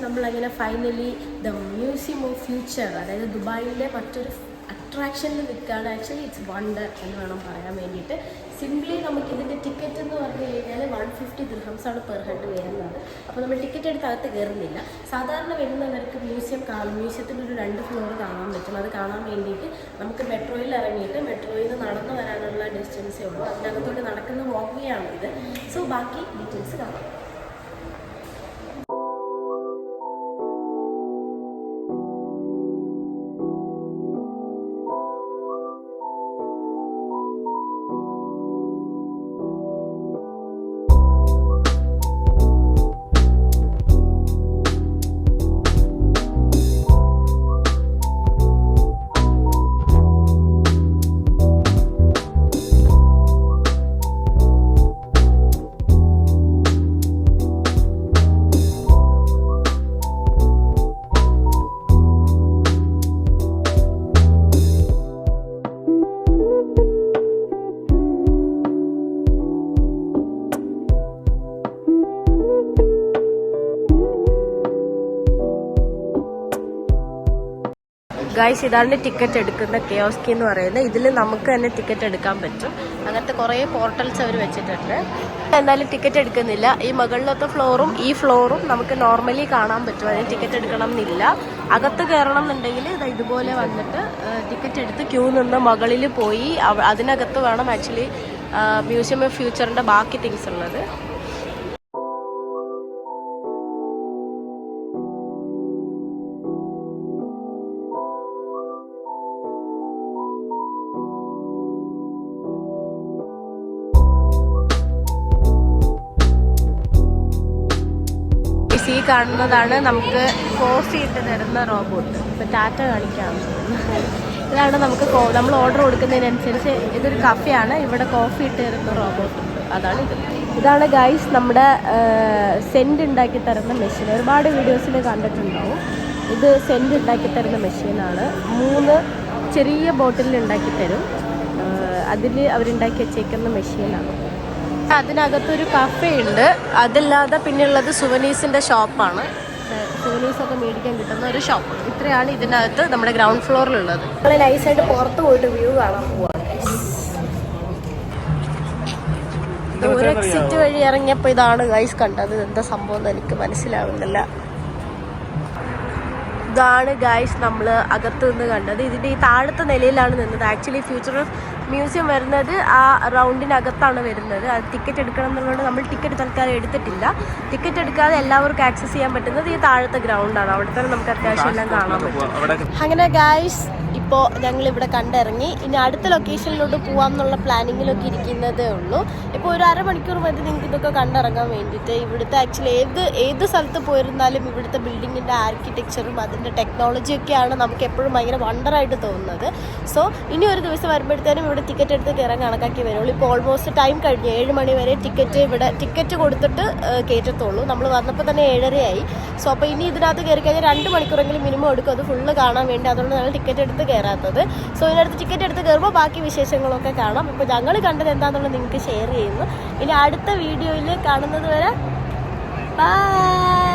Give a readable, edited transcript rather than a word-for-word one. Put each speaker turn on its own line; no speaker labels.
നമ്മളങ്ങനെ finally the museum of future, അതായത് ദുബായിലെ മറ്റൊരു അട്രാക്ഷനിൽ നിൽക്കുകയാണ്. ആക്ച്വലി ഇറ്റ്സ് വണ്ടർ എന്ന് വേണം പറയാൻ വേണ്ടിയിട്ട്. സിംപ്ലി നമുക്ക് ഇതിൻ്റെ ടിക്കറ്റ് എന്ന് പറഞ്ഞു കഴിഞ്ഞാൽ 150 ദിർഹംസാണ് പെർ ഹെഡ് വരുന്നത്. അപ്പോൾ നമ്മൾ ടിക്കറ്റ് എടുത്ത് അകത്ത് കയറുന്നില്ല. സാധാരണ വരുന്നവർക്ക് മ്യൂസിയത്തിൻ്റെ ഒരു 2 ഫ്ലോർ കാണാൻ പറ്റും. അത് കാണാൻ വേണ്ടിയിട്ട് നമുക്ക് മെട്രോയിൽ ഇറങ്ങിയിട്ട് മെട്രോയിൽ നിന്ന് നടന്നു വരാനുള്ള ഡിസ്റ്റൻസേ ഉള്ളൂ. അതിനകത്തോട്ട് നടക്കുന്ന വാക്ക് വേ ആണ് ഇത്. സോ ബാക്കി ഡീറ്റെയിൽസ് കാണാം. ഗൈസ്, ഇതാണ് ടിക്കറ്റ് എടുക്കുന്ന കിയോസ്കി എന്ന് പറയുന്നത്. ഇതിൽ നമുക്ക് തന്നെ ടിക്കറ്റ് എടുക്കാൻ പറ്റും. അങ്ങനത്തെ കുറേ പോർട്ടൽസ് അവർ വെച്ചിട്ടുണ്ട്. എന്തായാലും ടിക്കറ്റ് എടുക്കുന്നില്ല. ഈ മുകളിലത്തെ ഫ്ലോറും ഈ ഫ്ലോറും നമുക്ക് നോർമലി കാണാൻ പറ്റും. അതിന് ടിക്കറ്റ് എടുക്കണം എന്നില്ല. അകത്ത് കയറണം എന്നുണ്ടെങ്കിൽ ഇതുപോലെ വന്നിട്ട് ടിക്കറ്റ് എടുത്ത് ക്യൂ നിന്ന് മുകളിൽ പോയി അതിനകത്ത് വേണം ആക്ച്വലി മ്യൂസിയം ഓഫ് ഫ്യൂച്ചറിൻ്റെ ബാക്കി തിങ്സ് ഉള്ളത്. ഈ കാണുന്നതാണ് നമുക്ക് കോഫി ഇട്ട് തരുന്ന റോബോട്ട്. ഇപ്പം ടാറ്റ കാണിക്കാം. ഇതാണ് നമുക്ക് നമ്മൾ ഓർഡർ കൊടുക്കുന്നതിനനുസരിച്ച് ഇതൊരു കഫയാണ്. ഇവിടെ കോഫി ഇട്ട് തരുന്ന റോബോട്ട് ഉണ്ട്. അതാണ് ഇതാണ് ഗൈസ് നമ്മുടെ സെൻറ്റ് ഉണ്ടാക്കി തരുന്ന മെഷീൻ. ഒരുപാട് വീഡിയോസിൽ കണ്ടിട്ടുണ്ടാവും. ഇത് സെൻറ്റ് ഉണ്ടാക്കി തരുന്ന മെഷീനാണ്. 3 ചെറിയ ബോട്ടിൽ ഉണ്ടാക്കി തരും. അതിൽ അവരുണ്ടാക്കി വെച്ചേക്കുന്ന മെഷീനാണ്. അതിനകത്തൊരു കഫേ ഉണ്ട്. അതല്ലാതെ പിന്നെയുള്ളത് സുവനീസിൻ്റെ ഷോപ്പാണ്. സുവനീസൊക്കെ മേടിക്കാൻ കിട്ടുന്ന ഒരു ഷോപ്പ്. ഇത്രയാണ് ഇതിനകത്ത് നമ്മുടെ ഗ്രൗണ്ട് ഫ്ലോറിലുള്ളത്. നമ്മൾ നൈസായിട്ട് പുറത്ത് പോയിട്ട് വ്യൂ കാണാൻ പോവാണ്. ഒരു എക്സിറ്റ് വഴി ഇറങ്ങിയപ്പോൾ ഇതാണ് ഗൈസ് കണ്ടത്. എന്താ സംഭവം എന്ന് എനിക്ക് മനസ്സിലാവുന്നില്ല. ഇതാണ് ഗൈസ് നമ്മൾ അകത്ത് നിന്ന് കണ്ടത്. ഇതിൻ്റെ ഈ താഴത്തെ നിലയിലാണ് നിന്നത്. ആക്ച്വലി ഫ്യൂച്ചർ ഓഫ് മ്യൂസിയം വരുന്നത് ആ റൗണ്ടിനകത്താണ് വരുന്നത്. അത് ടിക്കറ്റ് എടുക്കണം എന്നുള്ളത് നമ്മൾ ടിക്കറ്റ് തൽക്കാലം എടുത്തിട്ടില്ല. ടിക്കറ്റ് എടുക്കാതെ എല്ലാവർക്കും ആക്സസ് ചെയ്യാൻ പറ്റുന്നത് ഈ താഴത്തെ ഗ്രൗണ്ടാണ്. അവിടെ തന്നെ നമുക്ക് അത്യാവശ്യം എല്ലാം കാണാൻ പറ്റും. അങ്ങനെ ഗൈസ് ഇപ്പോൾ ഞങ്ങളിവിടെ കണ്ടിറങ്ങി. ഇനി അടുത്ത ലൊക്കേഷനിലോട്ട് പോകാം എന്നുള്ള പ്ലാനിങ്ങിലൊക്കെ ഇരിക്കുന്നതേ ഉള്ളൂ. ഇപ്പോൾ ഒരു അരമണിക്കൂർ മതി നിങ്ങൾക്ക് ഇതൊക്കെ കണ്ടിറങ്ങാൻ വേണ്ടിയിട്ട്. ഇവിടുത്തെ ആക്ച്വലി ഏത് സ്ഥലത്ത് പോയിരുന്നാലും ഇവിടുത്തെ ബിൽഡിങ്ങിൻ്റെ ആർക്കിടെക്ചറും അതിൻ്റെ ടെക്നോളജിയൊക്കെയാണ് നമുക്ക് എപ്പോഴും ഭയങ്കര വണ്ടറായിട്ട് തോന്നുന്നത്. സോ ഇനി ഒരു ദിവസം വരുമ്പോഴത്തേനും ഇവിടെ ടിക്കറ്റ് എടുത്ത് കയറാൻ കണക്കാക്കി വരുള്ളൂ. ഇപ്പോൾ ഓൾമോസ്റ്റ് ടൈം കഴിഞ്ഞു. 7 മണി വരെ ടിക്കറ്റ് കൊടുത്തിട്ട് കയറ്റത്തുള്ളൂ. നമ്മൾ വന്നപ്പോൾ തന്നെ 7:30 സോ അപ്പോൾ ഇനി ഇതിനകത്ത് കയറി കഴിഞ്ഞാൽ 2 മണിക്കൂറെങ്കിലും മിനിമം എടുക്കും അത് ഫുള്ള് കാണാൻ വേണ്ടി. അതുകൊണ്ട് ഞങ്ങൾ ടിക്കറ്റ് എടുത്ത് കയറാത്തത്. സോ ഇതിനടുത്ത് ടിക്കറ്റ് എടുത്ത് കയറുമ്പോൾ ബാക്കി വിശേഷങ്ങളൊക്കെ കാണാം. ഇപ്പോൾ ഞങ്ങൾ കണ്ടത് എന്താണെന്നുള്ളത് നിങ്ങൾക്ക് ഷെയർ ചെയ്യുന്നു. ഇനി അടുത്ത വീഡിയോയിൽ കാണുന്നത് വരെ ബൈ.